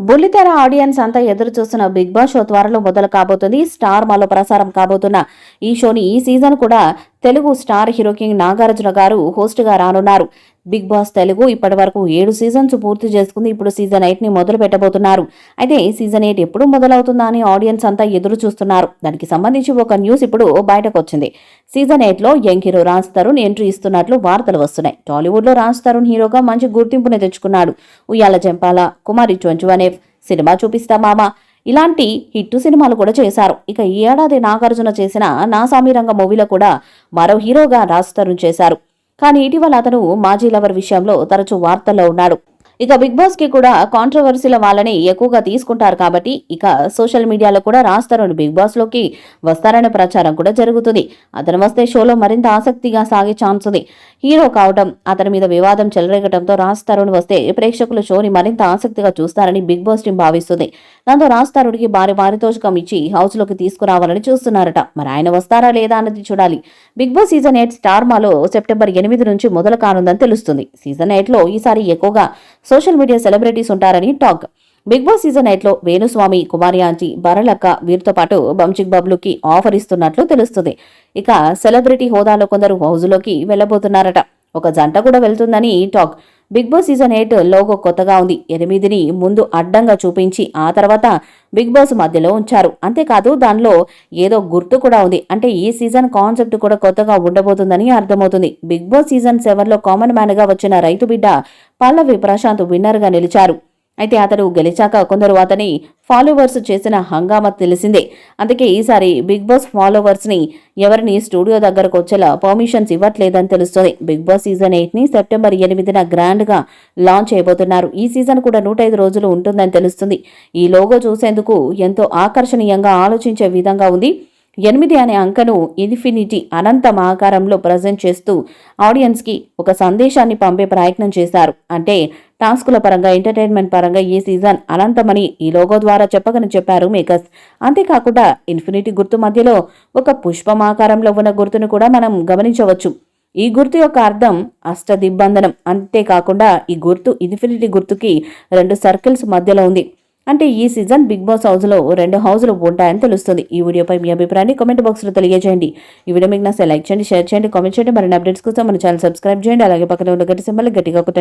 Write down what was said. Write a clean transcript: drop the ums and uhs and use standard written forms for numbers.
బుల్లితెర ఆడియన్స్ అంతా ఎదురు చూస్తున్న బిగ్ బాస్ షో త్వరలో మొదలు కాబోతుంది. స్టార్ మాలో ప్రసారం కాబోతున్న ఈ షోని ఈ సీజన్ కూడా Telugu star hero king Nagarjuna గారు హోస్ట్ గా రానున్నారు. బిగ్ బాస్ తెలుగు ఇప్పటి వరకు 7 సీజన్స్ పూర్తి చేసుకుంది. ఇప్పుడు సీజన్ 8 ని మొదలు పెట్టబోతున్నారు. అయితే సీజన్ 8 ఎప్పుడు మొదలవుతుందా అని ఆడియన్స్ అంతా ఎదురు చూస్తున్నారు. దానికి సంబంధించి ఒక న్యూస్ ఇప్పుడు బయటకు వచ్చింది. సీజన్ 8 లో young hero Raj Tarun entry ఇస్తున్నట్లు వార్తలు వస్తున్నాయి. టాలీవుడ్ లో రాజ్ తరుణ్ హీరోగా మంచి గుర్తింపుని తెచ్చుకున్నాడు. ఉయ్యాల జంపాల, కుమారి 21F, సినిమా చూపిస్తా మామ ఇలాంటి హిట్ సినిమాలు కూడా చేశారు. ఇక ఈ ఏడాది నాగార్జున చేసిన నా సామిరంగ మూవీలో కూడా మరో హీరోగా రాజ్ తరుణ్ చేశారు. కానీ ఇటీవల అతను మాజీ లవర్ విషయంలో తరచూ వార్తల్లో ఉన్నాడు. ఇక బిగ్ బాస్ కి కూడా కాంట్రవర్సీల వాళ్ళని ఎక్కువగా తీసుకుంటారు కాబట్టి ఇక సోషల్ మీడియాలో కూడా రాజ్ తరుణ్ బిగ్ బాస్ లోకి వస్తారనే ప్రచారం కూడా జరుగుతుంది. అతను వస్తే షోలో మరింత ఆసక్తిగా సాగే ఛాన్స్ ఉంది. హీరో కావడం, అతని మీద వివాదం చెలరేగడంతో రాజ్ తరుణ్ వస్తే ప్రేక్షకులు షోని మరింత ఆసక్తిగా చూస్తారని బిగ్ బాస్ టీం భావిస్తుంది. దాంతో రాజ్ తరుణ్ కి భారీ పారితోషికం ఇచ్చి హౌస్ లోకి తీసుకురావాలని చూస్తున్నారట. మరి ఆయన వస్తారా లేదా అన్నది చూడాలి. బిగ్ బాస్ సీజన్ 8 స్టార్ మాలో సెప్టెంబర్ 8 నుంచి మొదలు కానుందని తెలుస్తుంది. సీజన్ 8 లో ఈసారి ఎక్కువగా సోషల్ మీడియా సెలబ్రిటీస్ ఉంటారని టాక్. బిగ్ బాస్ సీజన్ 8 లో వేణుస్వామి, కుమారి ఆంటీ, బరలక్క వీరితో పాటు బంచిక్ బబ్లుకి ఆఫర్ ఇస్తున్నట్లు తెలుస్తుంది. ఇక సెలబ్రిటీ హోదాలో కొందరు హౌజులోకి వెళ్లబోతున్నారట. ఒక జంట కూడా వెళ్తుందని talk. Big Boss season 8 logo కొత్తగా ఉంది. 8ని ముందు అడ్డంగా చూపించి ఆ తర్వాత బిగ్ బాస్ మధ్యలో ఉంచారు. అంతేకాదు దానిలో ఏదో గుర్తు కూడా ఉంది. అంటే ఈ సీజన్ కాన్సెప్ట్ కూడా కొత్తగా ఉండబోతుందని అర్థమవుతుంది. బిగ్ బాస్ సీజన్ 7 లో కామన్ మ్యాన్ గా వచ్చిన రైతు బిడ్డ పల్లవి ప్రశాంత్ విన్నర్ గా నిలిచారు. అయితే అతను గెలిచాక కొందరు అతని ఫాలోవర్స్ చేసిన హంగామా తెలిసిందే. అందుకే ఈసారి బిగ్ బాస్ ఫాలోవర్స్ ని ఎవరిని స్టూడియో దగ్గరకు వచ్చేలా పర్మిషన్స్ ఇవ్వట్లేదని తెలుస్తుంది. బిగ్ బాస్ సీజన్ 8 ని సెప్టెంబర్ 8న గ్రాండ్ గా లాంచ్ చేయబోతున్నారు. ఈ సీజన్ కూడా 105 రోజులు ఉంటుందని తెలుస్తుంది. ఈ లోగో చూసేందుకు ఎంతో ఆకర్షణీయంగా ఆలోచించే విధంగా ఉంది. 8 అనే అంకెను ఇన్ఫినిటీ అనంతం ఆకారంలో ప్రజెంట్ చేస్తూ ఆడియన్స్ కి ఒక సందేశాన్ని పంపే ప్రయత్నం చేశారు. అంటే టాస్కుల పరంగా, ఎంటర్టైన్మెంట్ పరంగా ఈ సీజన్ అనంతమని ఈ లోగో ద్వారా చెప్పారు మేకర్స్. అంతేకాకుండా ఇన్ఫినిటీ గుర్తు మధ్యలో ఒక పుష్పం ఆకారంలో ఉన్న గుర్తును కూడా మనం గమనించవచ్చు. ఈ గుర్తు యొక్క అర్థం అష్టదిగ్బంధనం. అంతేకాకుండా ఈ గుర్తు ఇన్ఫినిటీ గుర్తుకి 2 సర్కిల్స్ మధ్యలో ఉంది. అంటే ఈ సీజన్ బిగ్ బాస్ హౌస్ లో 2 హౌజులు ఉంటాయని తెలుస్తుంది. ఈ వీడియోపై మీ అభిప్రాయాన్ని కామెంట్ బాక్స్ లో తెలియజేయండి. ఈ వీడియో మీకు నచ్చితే లైక్ చేయండి, షేర్ చేయండి, కామెంట్ చేయండి. మరిన్ని అప్డేట్స్ కోసం మన ఛానల్ సబ్స్క్రైబ్ చేయండి. అలాగే పక్కన ఉన్న గంట సింబల్ గట్టిగా కొట్టండి.